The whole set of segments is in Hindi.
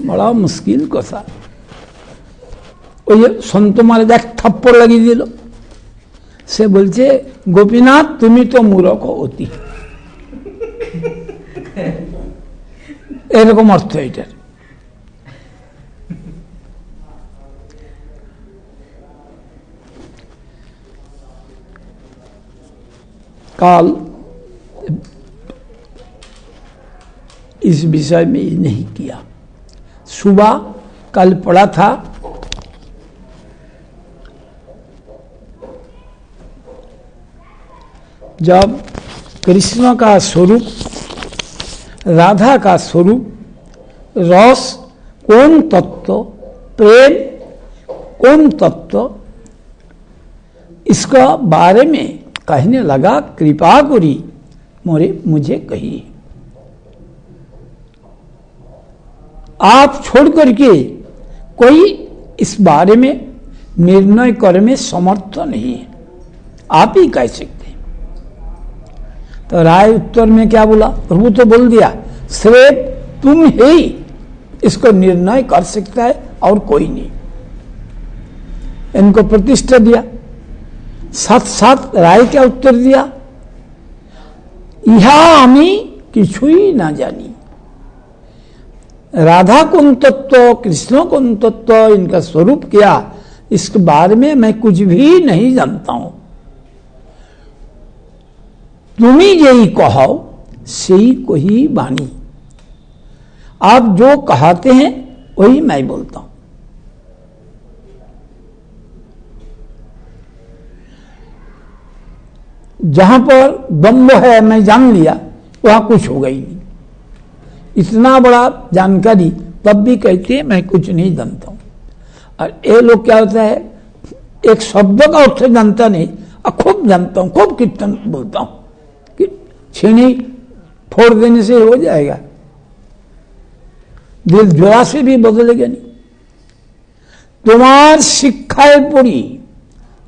बड़ा मुश्किल কথা। ওই সন্ত মারে দেখ থাপ্পড় লাগিয়ে দিল। সে বলছে গোপীনাথ তুমি তো মূরখ অতি, এরকম অর্থ এটার। काल इस विषय में नहीं किया। सुबह कल पढ़ा था जब कृष्ण का स्वरूप, राधा का स्वरूप, रस कौन तत्व, प्रेम कौन तत्व, इसका बारे में कहने लगा कृपा करी मुझे कहिए। आप छोड़ करके कोई इस बारे में निर्णय करने में समर्थ नहीं है, आप ही कह सकते हैं। तो राय उत्तर में क्या बोला? प्रभु तो बोल दिया सिर्फ तुम ही इसको निर्णय कर सकता है और कोई नहीं। इनको प्रतिष्ठा दिया। साथ साथ राय क्या उत्तर दिया? इहा आमी किछुई ना जानी। राधा कौन तत्व, कृष्ण कौन तत्व, इनका स्वरूप क्या, इसके बारे में मैं कुछ भी नहीं जानता हूं। तुम्ही यही कहो सही कोई बानी। आप जो कहते हैं वही मैं बोलता हूं। जहां पर दम्भ है मैं जान लिया, वहां कुछ होगा ही नहीं। इतना बड़ा जानकारी तब भी कहते हैं मैं कुछ नहीं जानता हूं। और ये लोग क्या होता है, एक शब्द का अर्थ जानता नहीं और खूब जानता हूं, खूब कीर्तन बोलता हूं कि छीनी फोड़ देने से हो जाएगा, दिल जोरा से भी बदलेगा नहीं। तुम्हार शिक्षाएं पड़ी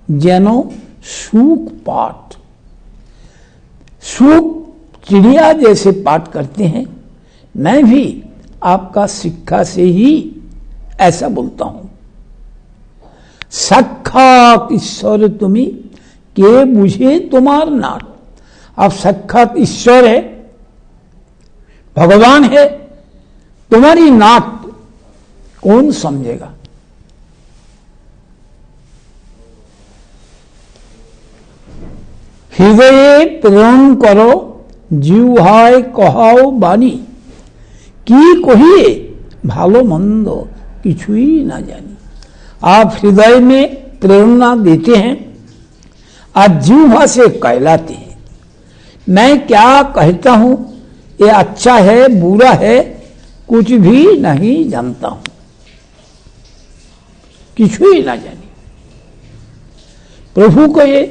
जेनो सूख पाठ, सूख चिड़िया जैसे पाठ करते हैं, मैं भी आपका शिक्षा से ही ऐसा बोलता हूं। साक्षात ईश्वर तुम्ही के बुझे तुम्हार नाट। आप साक्षात ईश्वर है, भगवान है, तुम्हारी नाट कौन समझेगा? हृदय प्रेम करो जिह्वाय कहाओ बानी, की कहिए भालो मंद किछुई ना जानी। आप हृदय में प्रेरणा देते हैं, आज जिह्वा से कहलाते हैं। मैं क्या कहता हूं, ये अच्छा है बुरा है कुछ भी नहीं जानता हूं, किछुई ना जानी। प्रभु को ये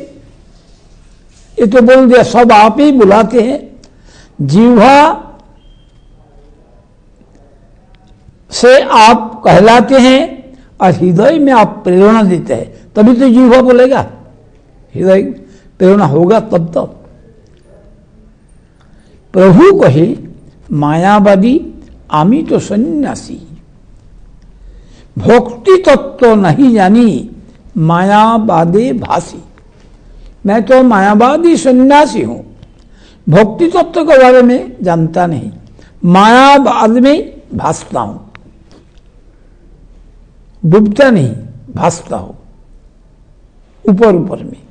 तो बोल दिया, सब आप ही बुलाते हैं। जिह्वा से आप कहलाते हैं और हृदय में आप प्रेरणा देते हैं, तभी तो जिह्वा बोलेगा। हृदय प्रेरणा होगा तब तो। प्रभु कहे मायावादी आमी तो सन्यासी, भक्ति तत्व नहीं जानी मायावादे भासी। मैं तो मायावादी सन्यासी हूं, भक्ति तत्व के बारे में जानता नहीं, मायावाद में भासता हूं, डूबता नहीं भासता हूं ऊपर ऊपर में।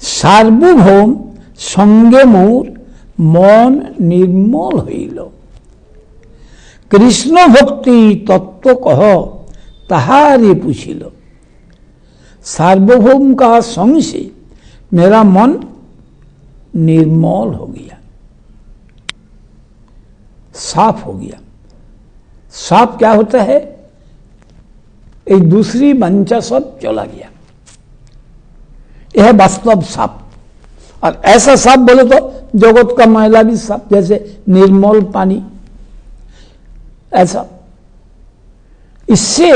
सार्वभौम संगे मोर मन निर्मल हईल, कृष्ण भक्ति तत्व कह ताहारे पूछिल। सार्वभौम का संग से मेरा मन निर्मल हो गया, साफ हो गया। साफ क्या होता है? एक दूसरी मंचा सब चला गया, यह वास्तव साफ। और ऐसा साफ बोले तो जगत का मैला भी साफ, जैसे निर्मल पानी, ऐसा। इससे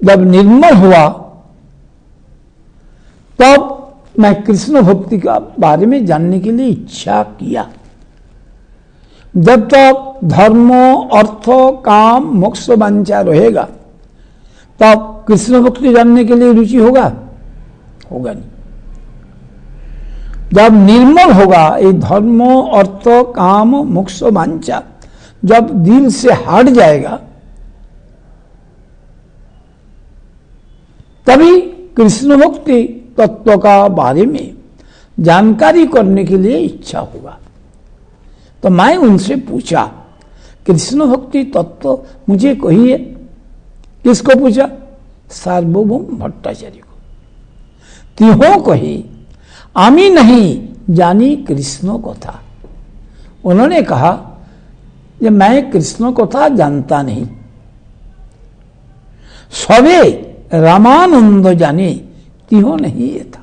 जब निर्मल हुआ तब मैं कृष्ण भक्ति का बारे में जानने के लिए इच्छा किया। जब तक धर्म, अर्थ, काम, मोक्ष वांछा रहेगा तब कृष्ण भक्ति जानने के लिए रुचि होगा नहीं। जब निर्मल होगा ये धर्म, अर्थ, काम, मोक्ष वांछा जब दिल से हट जाएगा तभी कृष्ण भक्ति तत्व का बारे में जानकारी करने के लिए इच्छा होगा। तो मैं उनसे पूछा कृष्ण भक्ति तत्व मुझे कहिए। किसको पूछा? सार्वभौम भट्टाचार्य को। तिहो कही आमी नहीं जानी कृष्ण कथा। उन्होंने कहा कि मैं कृष्ण कथा जानता नहीं, सबे रामानंद जाने तिहो नहीं ये था।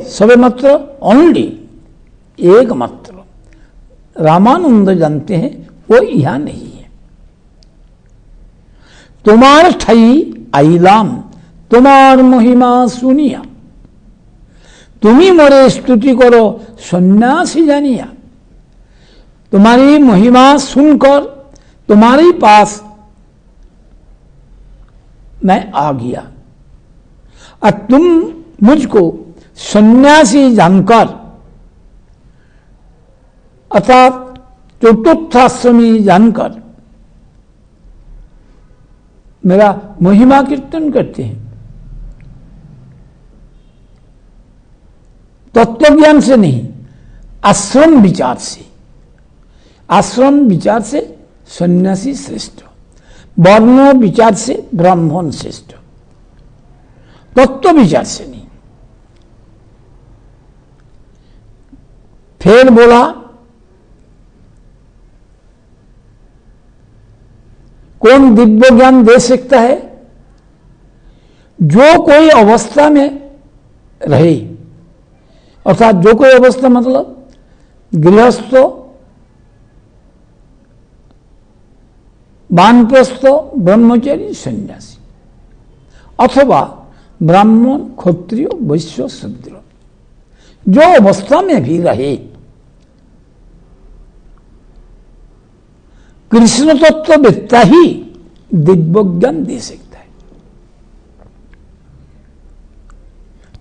सबे मात्र ओनली एक मात्र रामानंद जानते हैं, वो यहां नहीं है। तुम्हार ठाई आईलाम तुम्हार महिमा सुनिया, तुम्ही मोरे स्तुति करो सन्यासी जानिया। तुम्हारी महिमा सुनकर तुम्हारे पास मैं आ गया और तुम मुझको सन्यासी जानकर अर्थात चतुर्थाश्रमी जानकर मेरा महिमा कीर्तन करते हैं। तत्वज्ञान से नहीं, आश्रम विचार से। आश्रम विचार से सन्यासी श्रेष्ठ, वर्ण विचार से ब्राह्मण श्रेष्ठ, तत्व विचार से नहीं। फिर बोला कौन दिव्य ज्ञान दे सकता है? जो कोई अवस्था में रहे, अर्थात जो कोई अवस्था मतलब गृहस्थ, वानप्रस्थ, ब्रह्मचारी, सन्यासी, अथवा ब्राह्मण, क्षत्रिय, वैश्य, शूद्र, जो अवस्था में भी रहे कृष्ण तत्ववेत्ता ही दिव्य ज्ञान दे सकता है।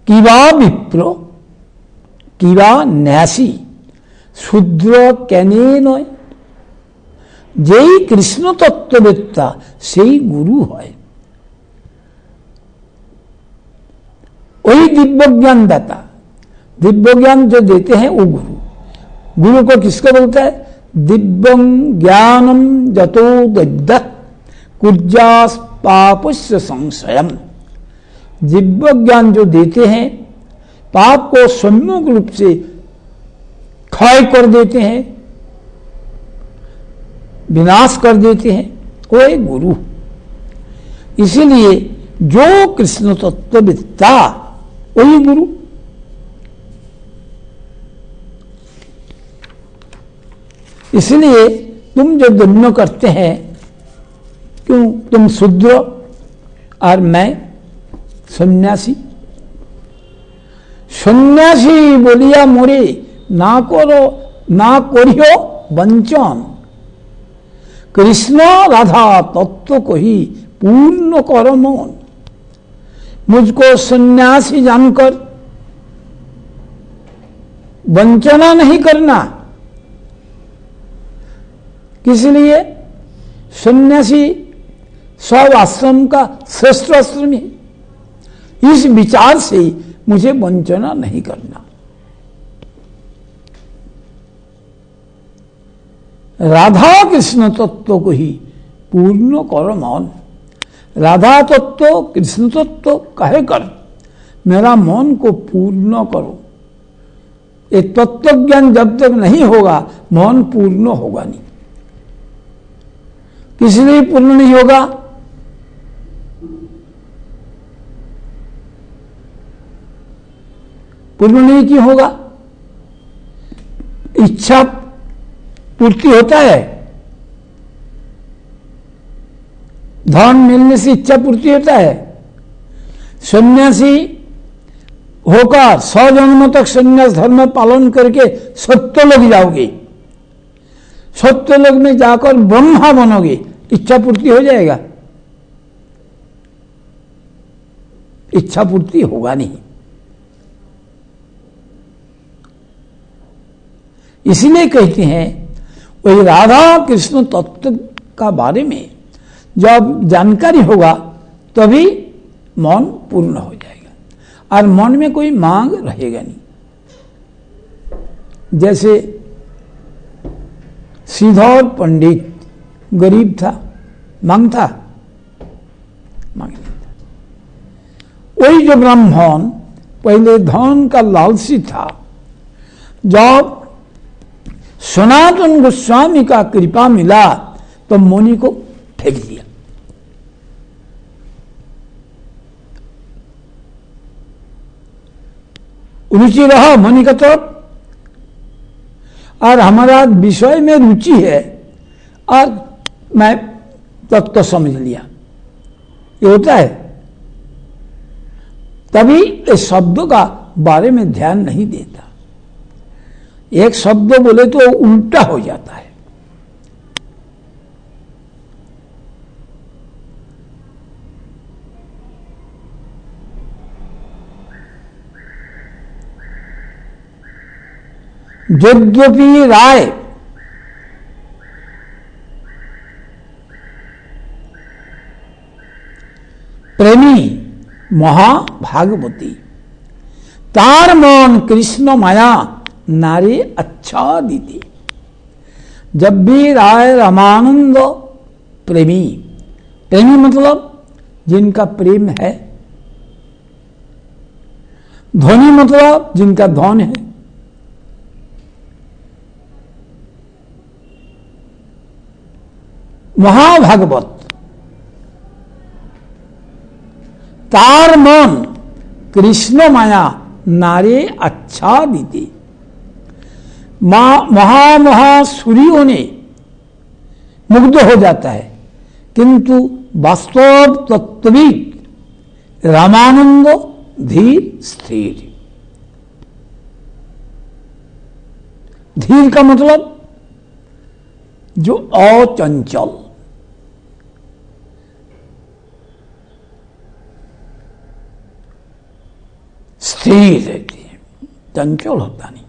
किवा विप्र किवा न्यासी शूद्र केने नय, जेई कृष्ण तत्ववेत्ता सेई गुरु है। वही दिव्य ज्ञान दाता, दिव्य ज्ञान जो देते हैं वो गुरु। गुरु को किसको बोलता है? दिव्यं ज्ञानम जतो दद्दत् कुर्जास पापस्य संशयम। दिव्य ज्ञान जो देते हैं, पाप को सम्यक रूप से क्षय कर देते हैं, विनाश कर देते हैं, वो एक गुरु। इसीलिए जो कृष्ण तत्ववेत्ता वही गुरु। इसलिए तुम जो दंड करते हैं, क्यों तुम शूद्र और मैं सन्यासी। सन्यासी बोलिया मोरे ना करो ना करियो वंचन, कृष्ण राधा तत्व को ही पूर्ण करो मौन। मुझको सन्यासी जानकर वंचना नहीं करना। किस लिए? सन्यासी सब आश्रम का श्रेष्ठ आश्रम है। इस विचार से मुझे वंचना नहीं करना। राधा कृष्ण तत्व को ही पूर्ण करो मौन। राधा तत्व कृष्ण तत्व कहे कर मेरा मन को पूर्ण करो। ये तत्व ज्ञान जब तक नहीं होगा मौन पूर्ण होगा नहीं। किसलिए पूर्ण नहीं होगा? पूर्ण नहीं क्यों होगा? इच्छा पूर्ति होता है धन मिलने से इच्छा पूर्ति होता है? सन्यासी होकर 100 जन्मों तक सन्यास धर्म पालन करके सत्यलोक जाओगे, सत्यलोक में जाकर ब्रह्मा बनोगे, इच्छा पूर्ति हो जाएगा? इच्छा पूर्ति होगा नहीं। इसलिए कहते हैं वही राधा कृष्ण तत्व का बारे में जब जानकारी होगा तभी मन पूर्ण हो जाएगा और मन में कोई मांग रहेगा नहीं। जैसे श्रीधर पंडित गरीब था, मांगता मांग नहीं था। वही जो ब्राह्मण पहले धन का लालची था, जब सनातन गोस्वामी का कृपा मिला तो मुनि को फेंक दिया। रुचि रहा मुनि का तरफ और हमारा विषय में रुचि है और मैं तत्व समझ लिया, ये होता है। तभी इस शब्दों का बारे में ध्यान नहीं देता। एक शब्द बोले तो उल्टा हो जाता है। यद्यपि राय प्रेमी महाभागवती, तार मन कृष्ण माया नारी अच्छा दीदी। जब भी राय रामानंद प्रेमी, प्रेमी मतलब जिनका प्रेम है, धनी मतलब जिनका धन है, महाभागवत तार मन कृष्ण माया नारे अच्छा दीदी। महासूरियों ने मुग्ध हो जाता है, किंतु वास्तव तत्विक रामानंद धीर स्थिर। धीर का मतलब जो अचंचल, स्थिर रहती है, चंचल होता नहीं।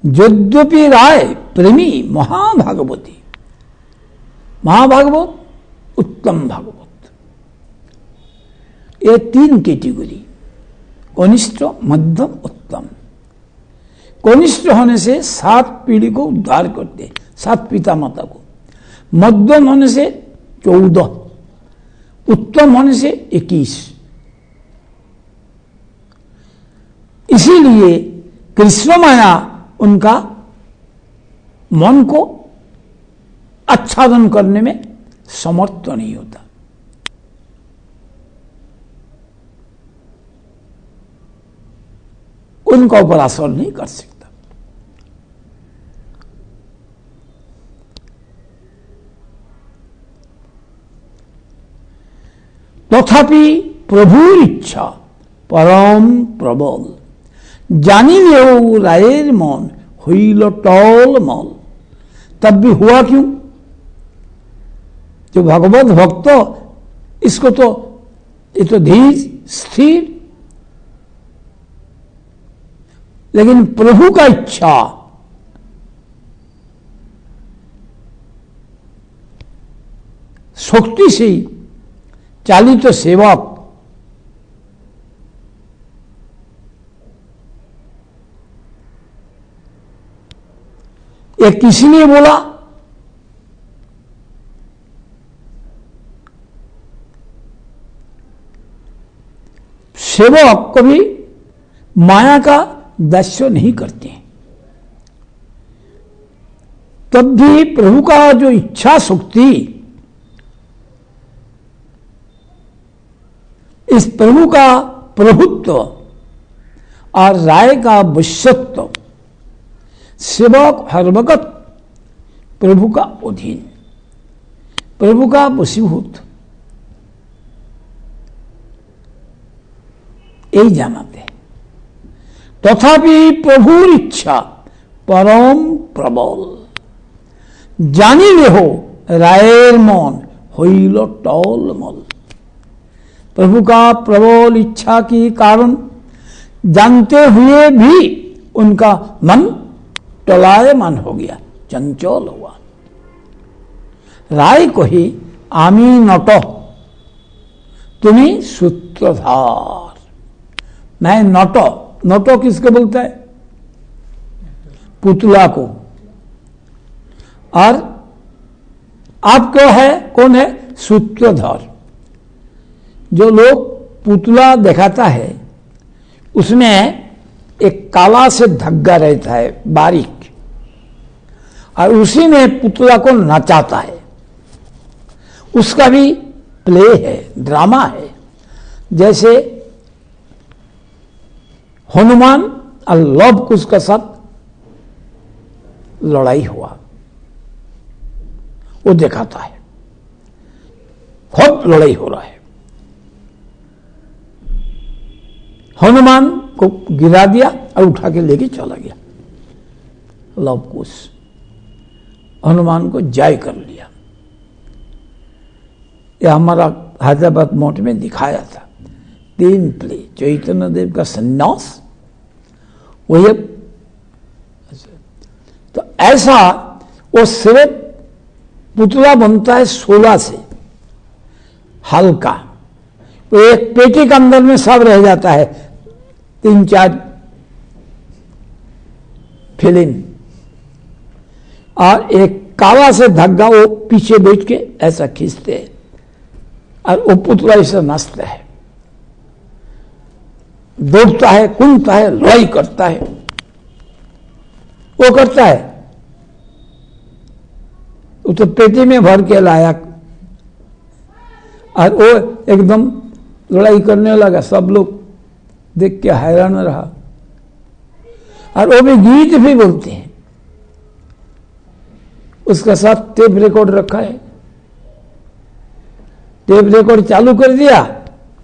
यद्यपि राय प्रेमी महाभागवती, महाभागवत उत्तम भागवत, ये 3 कैटेगरी, कनिष्ठ मध्यम उत्तम। कनिष्ठ होने से 7 पीढ़ी को उद्धार करते, 7 पिता माता को। मध्यम होने से 14, उत्तम होने से 21। इसीलिए कृष्ण माया उनका मन को आच्छादन करने में समर्थ नहीं होता। उनका ऊपर असर नहीं कर सकता। तथापि प्रभुर इच्छा परम प्रबल, जानिलेও राয়ের मन হইল टलमल। तब भी हुआ क्यों? जो भगवत भक्त, इसको तो ये तो धीर स्थिर, लेकिन प्रभु का इच्छा शक्ति से चालित तो सेवक ये किसी ने बोला, सेवक कभी माया का दास्य नहीं करते, तब भी प्रभु का जो इच्छा शक्ति, इस प्रभु का प्रभुत्व और राय का वश्यत्व सेवक हर वक्त प्रभु का अधीन, प्रभु का वशीभूत, यही জানাতে। तथापि प्रभुर इच्छा परम प्रबल, জানিলে हो राয়েर मन হইল टलमल। प्रभु का प्रबल इच्छा के कारण जानते हुए भी उनका मन टलायमान हो गया, चंचल हुआ। राय कही आमी नट तुमी सूत्रधार। मैं नट, नटो किसको बोलता है? पुतला को। और आप क्यों है, कौन है? सूत्रधार। जो लोग पुतला दिखाता है उसमें एक काला से धागा रहता है बारीक, और उसी में पुतला को नचाता है। उसका भी प्ले है, ड्रामा है। जैसे हनुमान और लव कुश का साथ लड़ाई हुआ, वो दिखाता है, खूब लड़ाई हो रहा है। हनुमान को गिरा दिया और उठा के लेके चला गया लव कुश, हनुमान को जय कर लिया। यह हमारा हैदराबाद मठ में दिखाया था। 3 प्ले, चैतन्य देव का सन्यास, वही। तो ऐसा वो सिर्फ पुतला बनता है 16 से, हल्का। तो एक पेटी के अंदर में सब रह जाता है, 3-4 फिल्म, और एक काला से धागा वो पीछे बैठ के ऐसा खींचते हैं, और वो पुतला ऐसा नाचता है, दौड़ता है, कूदता है, लड़ाई करता है। वो करता है, वो तो पेटी में भर के लाया, और वो एकदम लड़ाई करने लगा। सब लोग देख के हैरान रहा। और वो भी गीत भी बोलते हैं, उसका साथ टेप रिकॉर्ड रखा है, टेप रिकॉर्ड चालू कर दिया,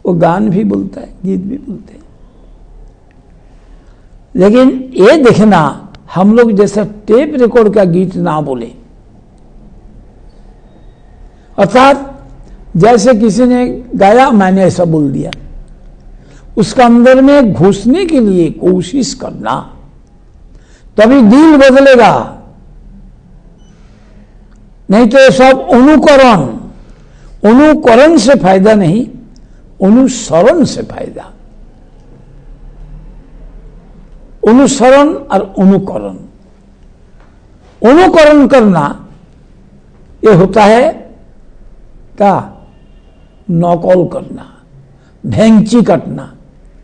वो गान भी बोलता है, गीत भी बोलते हैं। लेकिन ये देखना, हम लोग जैसा टेप रिकॉर्ड का गीत ना बोले, अर्थात जैसे किसी ने गाया मैंने ऐसा बोल दिया, उसका अंदर में घुसने के लिए कोशिश करना, तभी दिल बदलेगा। नहीं तो ये सब अनुकरण, अनुकरण से फायदा नहीं, अनुसरण से फायदा। अनुसरण और अनुकरण, अनुकरण करना ये होता है क्या? नकल करना, भेंची कटना।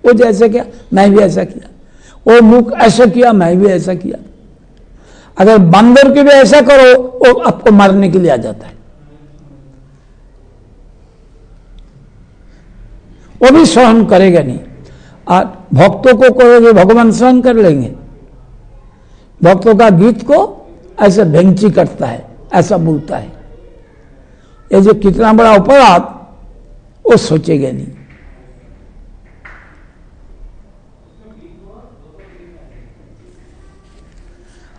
वो जैसे किया मैं भी ऐसा किया, वो मुख ऐसा किया मैं भी ऐसा किया। अगर बंदर के भी ऐसा करो वो आपको मारने के लिए आ जाता है, वो भी सहन करेगा नहीं। और भक्तों को कहोगे भगवान सहन कर लेंगे, भक्तों का गीत को ऐसे भेंची करता है, ऐसा बोलता है, ये जो कितना बड़ा अपराध वो सोचेगा नहीं।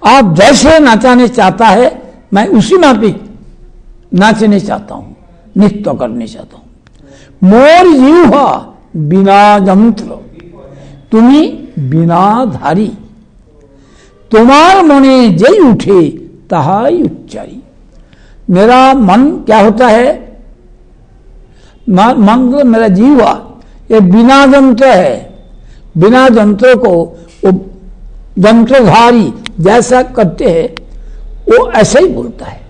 आप जैसे नाचाने चाहता है, मैं उसी माफिक नाचने चाहता हूं, नृत्य करने चाहता हूं। मोर जिह्वा बिना यंत्र तुमी बिना धारी, तुम्हार मने जय उठे ताहाई उच्चारी। मेरा मन क्या होता है? मन, मेरा जीवा ये बिना यंत्र है। बिना यंत्र को वो यंत्रधारी जैसा करते हैं वो ऐसा ही बोलता है।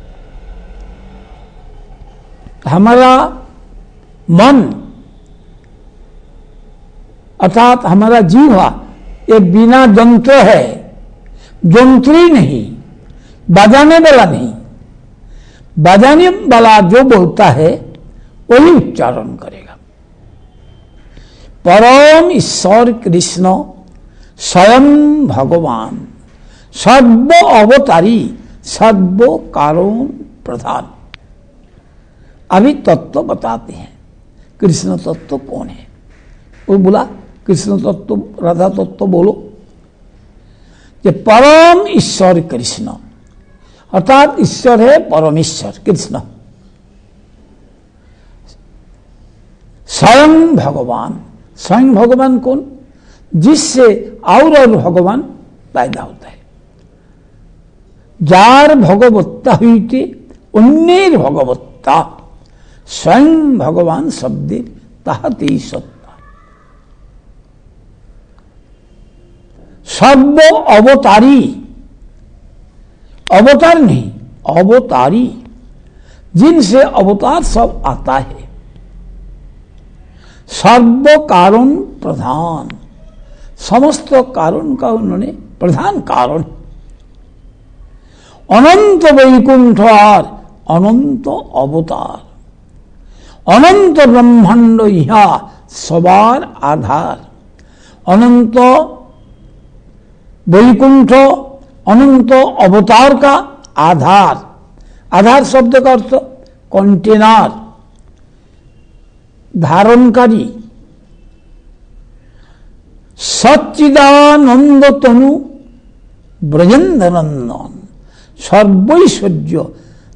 हमारा मन अर्थात हमारा जीवा ये बिना यंत्र है, यंत्री नहीं, बजाने वाला नहीं। बजाने वाला जो बोलता है वही उच्चारण करेगा। परम ईश्वर कृष्ण स्वयं भगवान सर्व अवतारी सर्व कारण प्रधान। अभी तत्व बताते हैं, कृष्ण तत्व कौन है। वो बोला कृष्ण तत्व, राधा तत्व बोलो। कि परम ईश्वर कृष्ण, अर्थात ईश्वर है परमेश्वर कृष्ण, स्वयं भगवान। स्वयं भगवान कौन? जिससे और भगवान पैदा होता है। जार भगवत्ता हुई उन्नीर भगवत्ता, स्वयं भगवान शब्दे ताहते सत्ता। सर्व अवतारी, अवतार नहीं अवतारी, जिनसे अवतार सब आता है। सर्व कारण प्रधान, समस्त कारण का उन्होंने प्रधान कारण। अनंत वैकुंठ और अनंत अवतार, अनंत ब्रह्मांड यह सवार आधार। अनंत वैकुंठ, अनंत अवतार का आधार। आधार शब्द का अर्थ कंटेनर, धारणकारी। सच्चिदानंद तनु ब्रजेंद्र नंदन, सर्वैश्वर्य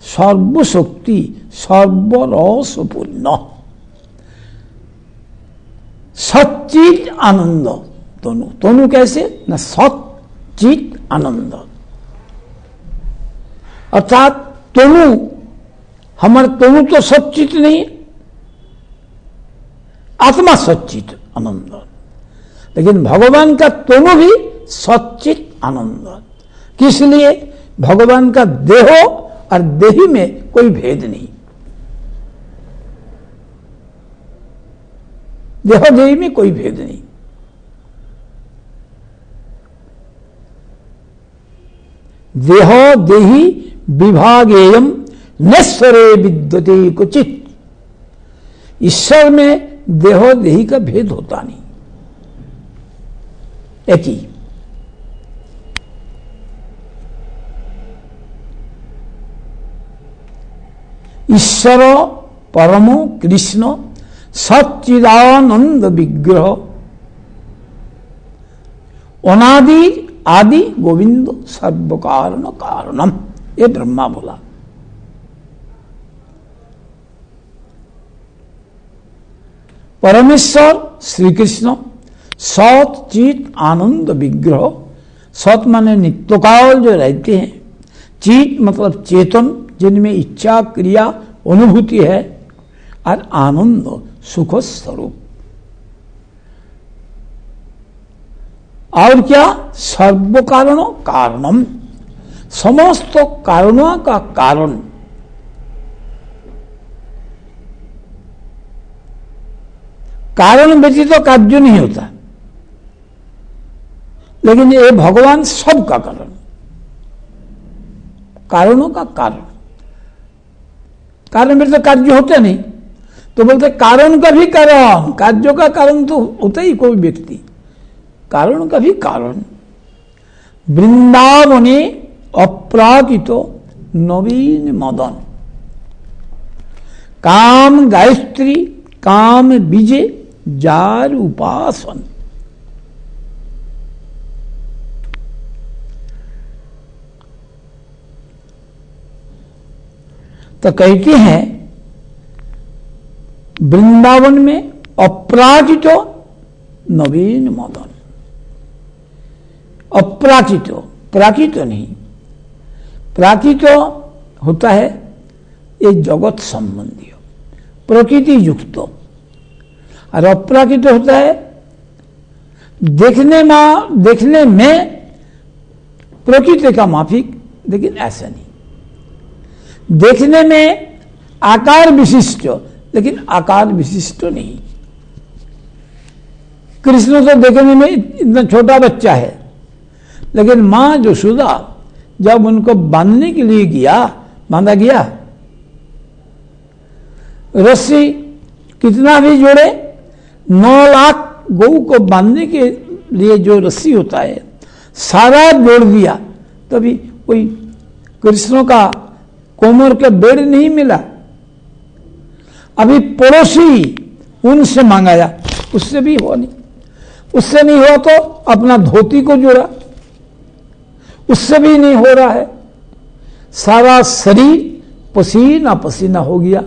सर्वशक्ति सर्वरसपूर्ण। सच्चिद आनंद तनु, तनु कैसे न सच्चिद आनंद, अर्थात तनु, हमारे तनु तो सच्चित नहीं, आत्मा सच्चित आनंद। लेकिन भगवान का तनु भी सच्चित आनंद। किस लिए? भगवान का देह और देही में कोई भेद नहीं, देह देही में कोई भेद नहीं। देह देही विभागेयम नश्वरे विद्यते क्वचित। ईश्वर में देह देही का भेद होता नहीं, एक ही। ईश्वर परमो कृष्ण सच्चिदानंद विग्रह, अनादि आदि गोविंद सर्व कारण कारणम, ये ब्रह्मा बोला। परमेश्वर श्री कृष्ण सत चित आनंद विग्रह। सत माने नित्यकाल जो रहते हैं, चित मतलब चेतन जिनमें इच्छा क्रिया अनुभूति है, और आनंद सुख स्वरूप। और क्या? सर्व कारणों कारणम, समस्त कारणों का कारण। कारण व्यतीत तो कार्य नहीं होता, लेकिन ये भगवान सब का कारण, कारणों का कारण। कारण में तो कार्य होते नहीं, तो बोलते कारण का भी कारण, कार्यों का कारण तो होता ही कोई व्यक्ति, कारण का भी कारण। वृंदावने अप्राकृतो नवीन मदन, काम गायत्री काम बीजे जार उपासन। तो कहते हैं वृंदावन में अपराजित नवीन मदन। अपराजित, प्राकृत नहीं, प्राकृत होता है ये जगत संबंधी प्रकृति युक्त, और अपराकृत होता है देखने में प्रकृति का माफिक, लेकिन ऐसा नहीं। देखने में आकार विशिष्ट, लेकिन आकार विशिष्ट नहीं। कृष्ण तो देखने में इतना छोटा बच्चा है, लेकिन मां यशोदा जब उनको बांधने के लिए बांधा गया, रस्सी कितना भी जोड़े, 9 लाख गऊ को बांधने के लिए जो रस्सी होता है सारा जोड़ दिया, तभी कोई कृष्ण का कोमर के बेड़ नहीं मिला, अभी पड़ोसी उनसे मांगाया, उससे भी हुआ नहीं। उससे नहीं हुआ तो अपना धोती को जोड़ा, उससे भी नहीं हो रहा है। सारा शरीर पसीना पसीना हो गया,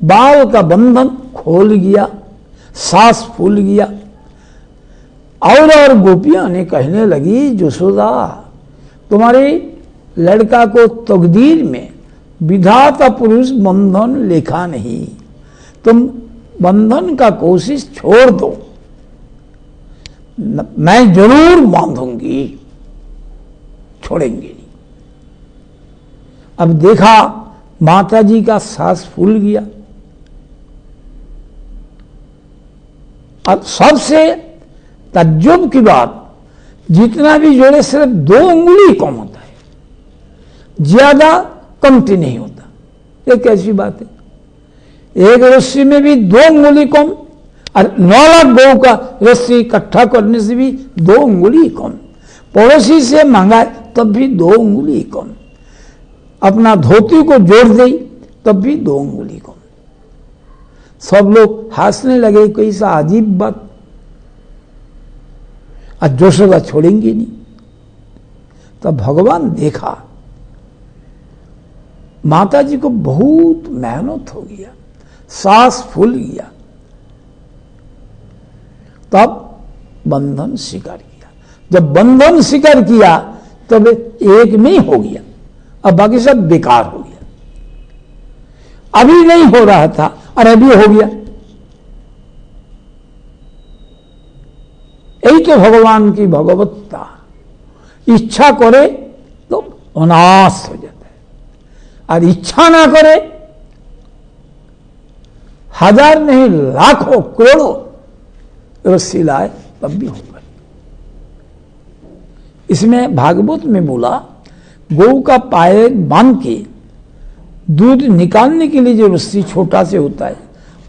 बाल का बंधन खोल गया, सांस फूल गया। और गोपियां ने कहने लगी, यशोदा तुम्हारे लड़का को तकदीर में विधाता पुरुष बंधन लिखा नहीं, तुम बंधन का कोशिश छोड़ दो, मैं जरूर बांधूंगी, छोड़ेंगे नहीं। अब देखा माता जी का सांस फूल गया। अब सबसे तज्जुब की बात, जितना भी जोड़े सिर्फ 2 उंगली कम होता है, ज्यादा कमती नहीं होता। ये कैसी बात है? एक रस्सी में भी 2 उंगली कम, और 9 लाख गौ का रस्सी इकट्ठा करने से भी 2 उंगली कम, पड़ोसी से मांगा तब भी 2 उंगली कम, अपना धोती को जोड़ दी तब भी 2 उंगली कम। सब लोग हंसने लगे, कैसा अजीब बात। आज यशोदा छोड़ेंगे नहीं। तब भगवान देखा माता जी को बहुत मेहनत हो गया, सांस फूल गया, तब बंधन स्वीकार किया। जब बंधन स्वीकार किया तब एक में ही हो गया, अब बाकी सब बेकार हो गया। अभी नहीं हो रहा था और अभी हो गया। यही तो भगवान की भगवत्ता, इच्छा करे तो अनाश हो जाता है, और इच्छा ना करे 1000 नहीं लाखों करोड़ों रस्सी लाए तब भी होगा। इसमें भागवत में बोला, गौ का पाए बांध के दूध निकालने के लिए जो रस्सी छोटा से होता है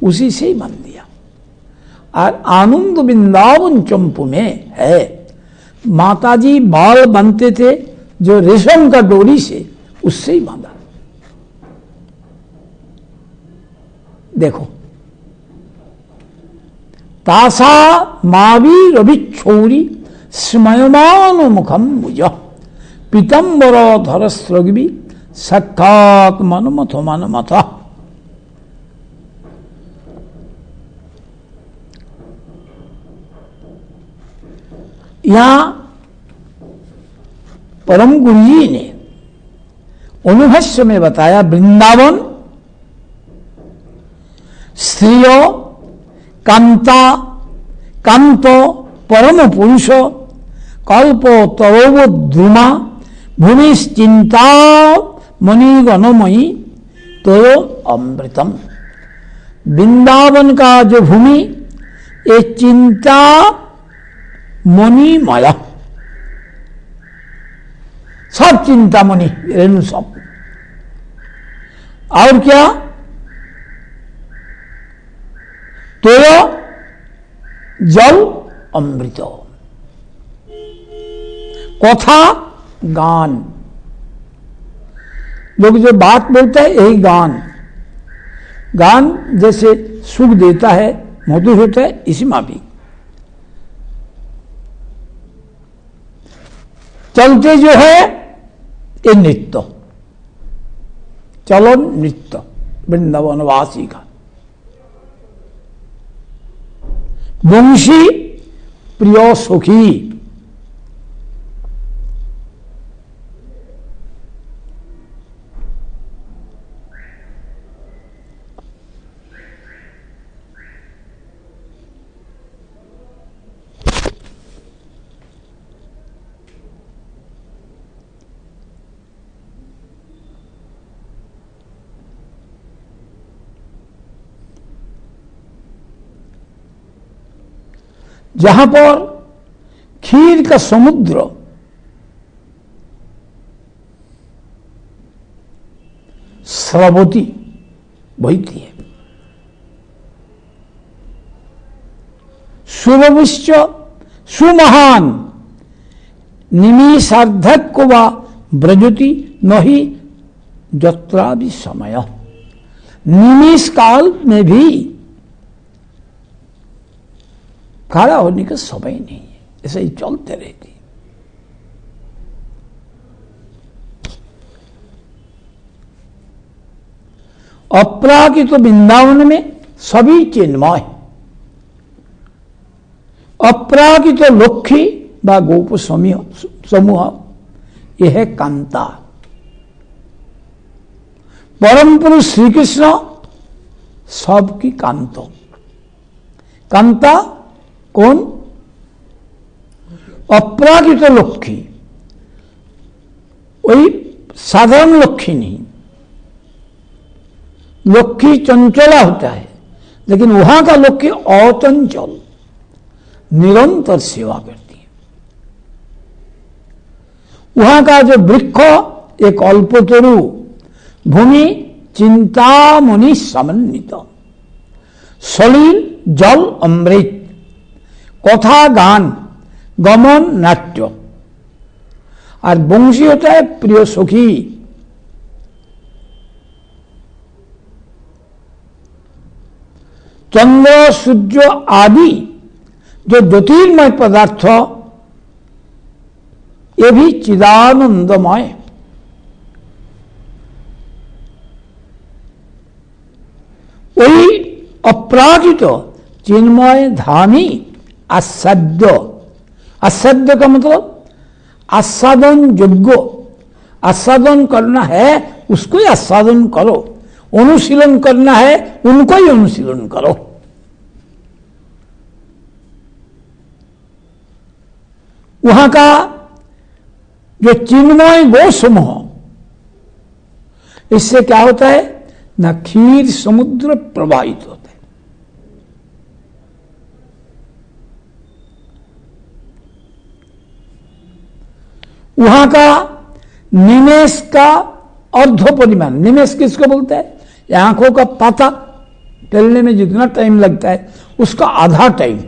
उसी से ही बांध दिया। और आनंद वृंदावन चंपू में है, माताजी बाल बांधते थे जो रेशम का डोरी से, उससे ही बांधा। देखो, तासा मावी रविक्षौरी स्मयमान मुखम भुज पीतम्बर धरस्रग्वी साक्षात मनमथो मनमथ। यहां परम गुरु जी ने अनुभाष्य में बताया, वृंदावन स्त्रियो कांता कांतो परम पुरुष कल्पो तरोव द्रुमा भूमिश्चिंता मणिगणमयी तरो अमृतम। वृंदावन का जो भूमि, ये चिंता मणिमय, सब चिंतामणि रेणु सब। और क्या? तो जल अमृत, कथा गान। लोग जो बात बोलते हैं यही गान। गान जैसे सुख देता है, मधुर होता है, इसी में भी चलते जो है ये नृत्य, चलो नृत्य वृंदावनवासी का। वंशी प्रिय सुखी, जहां पर खीर का समुद्र स्रवती बहती है, सुरविश्च सुमहान निमिषार्धक व ब्रजति नहीं जत्रा भी समय। निमेष काल में भी खड़ा होने का समय नहीं है, ऐसे ही चलते रहती। अपराकित तो वृंदावन में सभी चिन्मय, अपराकित तो लक्ष्मी व गोप समूह यह है कांता। परम पुरुष श्री कृष्ण सबकी कांतो। कांता कौन? अपराकित तो लक्ष्मी, वही साधारण लक्ष्मी नहीं। लक्ष्मी चंचला होता है, लेकिन वहां का लक्ष्मी अचंचल, निरंतर सेवा करती है। वहां का जो वृक्ष एक अल्पतरु भूमि चिंतामणि समन्वित, सलील जल अमृत, कथा गान गमन नाट्य, और वंशी होता है प्रिय सखी। चंद्र सूर्य आदि जो ज्योतिर्मय पदार्थ ये भी चिदानंदमय। वही अपराजित चिन्मय धामी आस्वाद्य। आस्वाद्य का मतलब आस्वादन योग्य। आस्वादन करना है उसको ही आस्वादन करो, अनुशीलन करना है उनको ही अनुशीलन करो। वहां का जो चिन्मय गो समूह, इससे क्या होता है ना, क्षीर समुद्र प्रवाहित होता है। वहां का निमेष का अर्ध परिमाण, निमेष किसको बोलते हैं? आंखों का पाता टलने में जितना टाइम लगता है उसका आधा टाइम।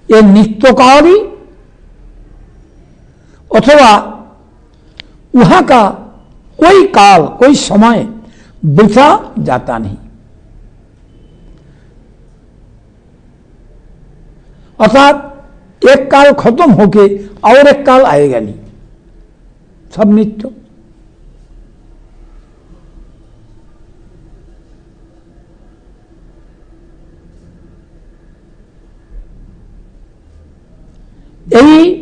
ये नित्यकारी अथवा वहां का कोई काल कोई समय वृथा जाता नहीं। अर्थात एक काल खत्म होके और एक काल आएगा नहीं, सब नित्य। यही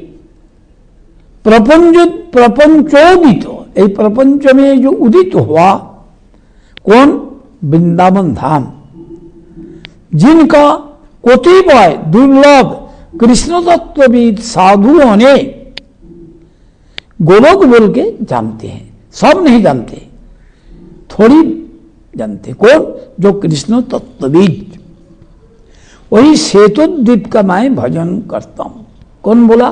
प्रपंचोदित, यही प्रपंच में जो उदित हुआ कौन? वृंदावन धाम, जिनका कतिपय दुर्लभ कृष्ण तत्वविद साधुओं ने गोलोक बोल के जानते हैं, सब नहीं जानते, थोड़ी जानते। कौन? जो कृष्ण तत्वविद। वही सेतुद्वीप का मैं भजन करता हूं। कौन बोला?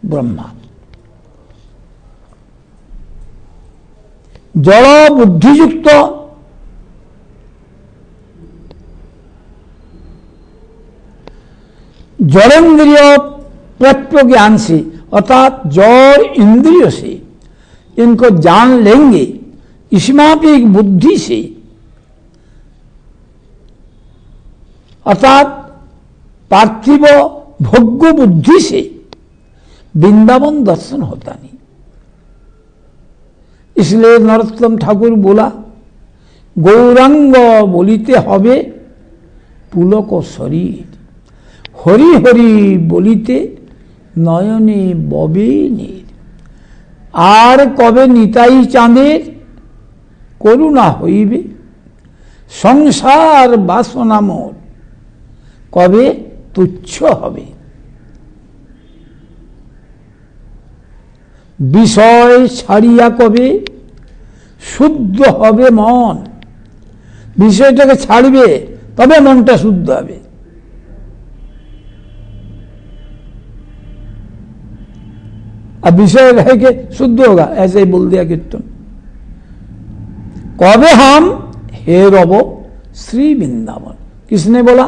ब्रह्मा। जड़ बुद्धियुक्त जड़ेन्द्रिय प्रत्य ज्ञान से, अर्थात जड़ इंद्रियों से इनको जान लेंगे, इसमापिक बुद्धि से, अर्थात पार्थिव भोग्य बुद्धि से वृंदावन दर्शन होता नहीं। इसलिए नरोत्तम ठाकुर बोला, गौरांग बोलिते हबे पुलक शरीर, हरि हरि बोलिते नयने बबे नीर। आर कबे निताई चाँदेर करुणा हইবে, संसार बासना मोर कबे तुच्छ हबे। विषय छाड़िया कबे शुद्ध हबे मन। विषयटाके छाड़बे तबे मनटा शुद्ध हबे। अब विषय रह के शुद्ध होगा, ऐसे ही बोल दिया कीर्तन। कबे हम हे रबो श्री वृंदावन, किसने बोला?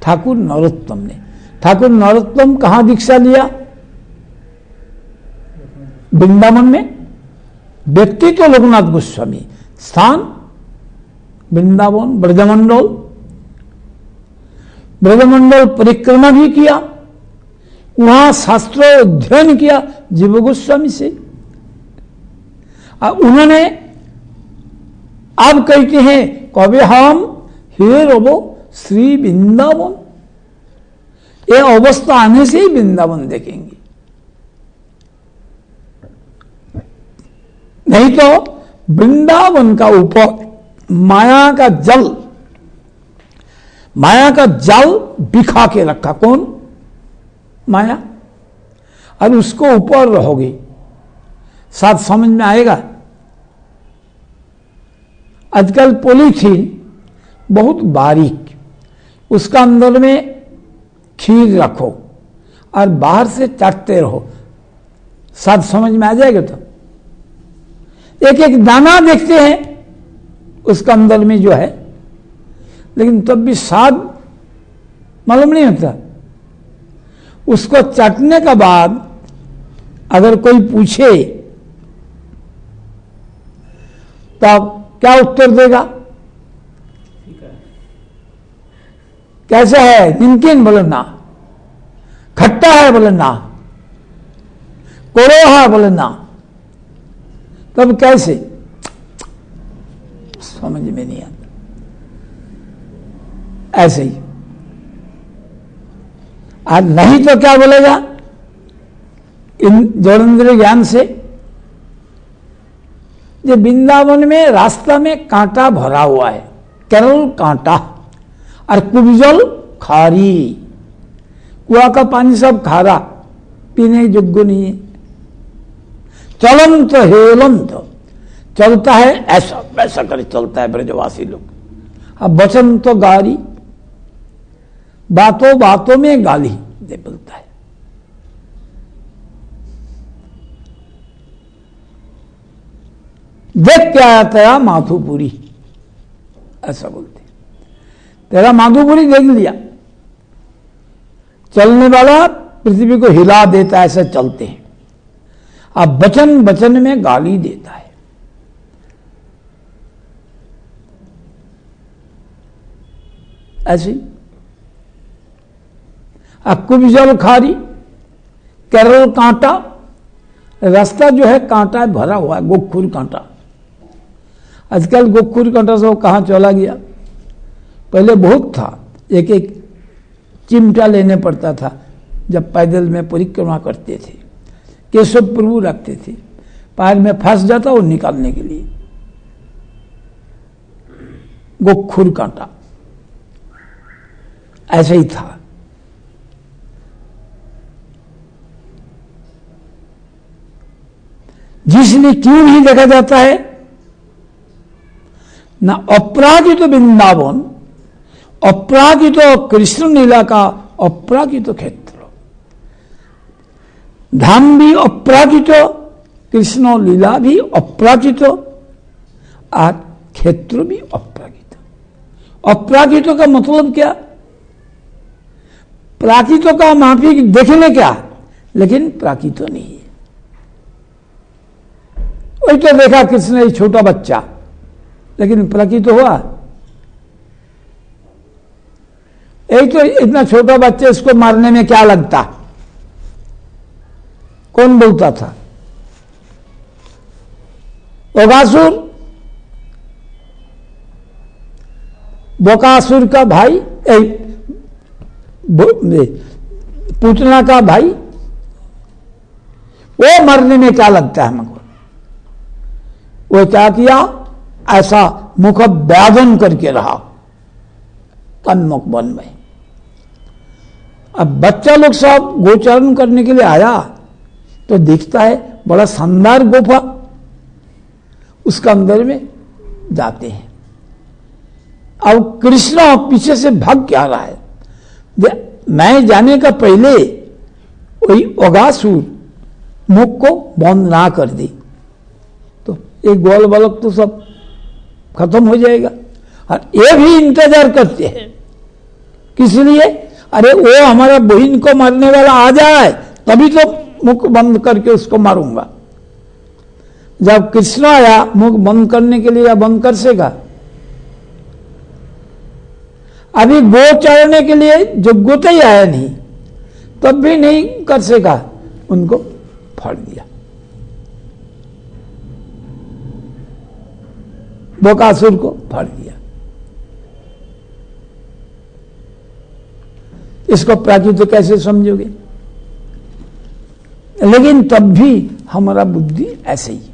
ठाकुर नरोत्तम ने। ठाकुर नरोत्तम कहां दीक्षा लिया? वृंदावन में। व्यक्ति तो लोकनाथ गोस्वामी, स्थान वृंदावन, ब्रजमंडल। ब्रजमंडल परिक्रमा भी किया, वहां शास्त्र अध्ययन किया जीव गोस्वामी से। उन्होंने अब कहते हैं कभी हम हे रबो श्री वृंदावन, ये अवस्था आने से ही वृंदावन देखेंगे, नहीं तो वृंदावन का ऊपर माया का जल बिखा के रखा। कौन? माया। और उसको ऊपर रहोगे, साथ समझ में आएगा। आजकल पॉलीथीन बहुत बारीक, उसका अंदर में खीर रखो और बाहर से चाटते रहो, साथ समझ में आ जाएगा। तो एक एक दाना देखते हैं उसका अंदर में जो है, लेकिन तब भी स्वाद मालूम नहीं होता। उसको चाटने के बाद अगर कोई पूछे तो आप क्या उत्तर देगा? कैसे है? निमकीन? बोले ना। खट्टा है? बोले ना। कोरो है? बोले ना। तब कैसे? समझ में नहीं आता। ऐसे ही आज नहीं तो क्या बोलेगा इन जोड़ेंद्र ज्ञान से? जो वृंदावन में रास्ता में कांटा भरा हुआ है, केरल कांटा, और कुबजल खारी, कुआ का पानी सब खारा, पीने योग्य नहीं है। चलंत हेलंत, चलता है ऐसा वैसा कर चलता है ब्रजवासी लोग। अब वचन तो गारी, बातों बातों में गाली दे बोलता है। देख क्या आया तेरा माधुपुरी, ऐसा बोलते। तेरा माधुपुरी देख लिया। चलने वाला पृथ्वी को हिला देता है, ऐसे चलते हैं। अब वचन वचन में गाली देता है। ऐसी कुबजल खारी, केरल कांटा, रास्ता जो है कांटा भरा हुआ है, गोखुर कांटा। आजकल गोखुर कांटा सब कहां चला गया? पहले बहुत था, एक एक चिमटा लेने पड़ता था जब पैदल में परिक्रमा करते थे। केशव प्रभु रखते थे, पैर में फंस जाता वो निकालने के लिए। गोखुर कांटा ऐसे ही था। जिसने क्यों नहीं देखा जाता है ना अपराजित वृंदावन, अपराजित कृष्ण लीला का अपराजित क्षेत्र, धाम भी अपराजित, कृष्ण लीला भी अपराजित, और क्षेत्र भी अपराजित। अपराजित का मतलब क्या? प्राकृत का माफिक देखने क्या, लेकिन प्राकृत नहीं है। वही तो देखा कृष्ण एक छोटा बच्चा, लेकिन प्राकृत हुआ? एक तो इतना छोटा बच्चा, इसको मारने में क्या लगता? कौन बोलता था? बकासुर, बकासुर का भाई, पूतना का भाई, वो मरने में क्या लगता है हमको? वो क्या किया? ऐसा मुख व्याधन करके रहा तन्मुख वन में। अब बच्चा लोग सब गोचरण करने के लिए आया तो दिखता है बड़ा शानदार गुफा, उसका अंदर में जाते हैं। अब कृष्ण पीछे से भाग क्या रहा है? मैं जाने का पहले वही अगासुर मुख को बंद ना कर दी तो एक ग्वाल बालक तो सब खत्म हो जाएगा। और ये भी इंतजार करते हैं किस लिए? अरे वो हमारा बहन को मारने वाला आ जाए तभी तो मुख बंद करके उसको मारूंगा। जब कृष्ण आया मुख बंद करने के लिए, या बंद कर सकेगा? अभी गो चढ़ने के लिए योग्यता ही आया नहीं, तब भी नहीं कर सका, उनको फाड़ दिया। बकासुर को फाड़ दिया। इसको प्राकृत कैसे समझोगे? लेकिन तब भी हमारा बुद्धि ऐसे ही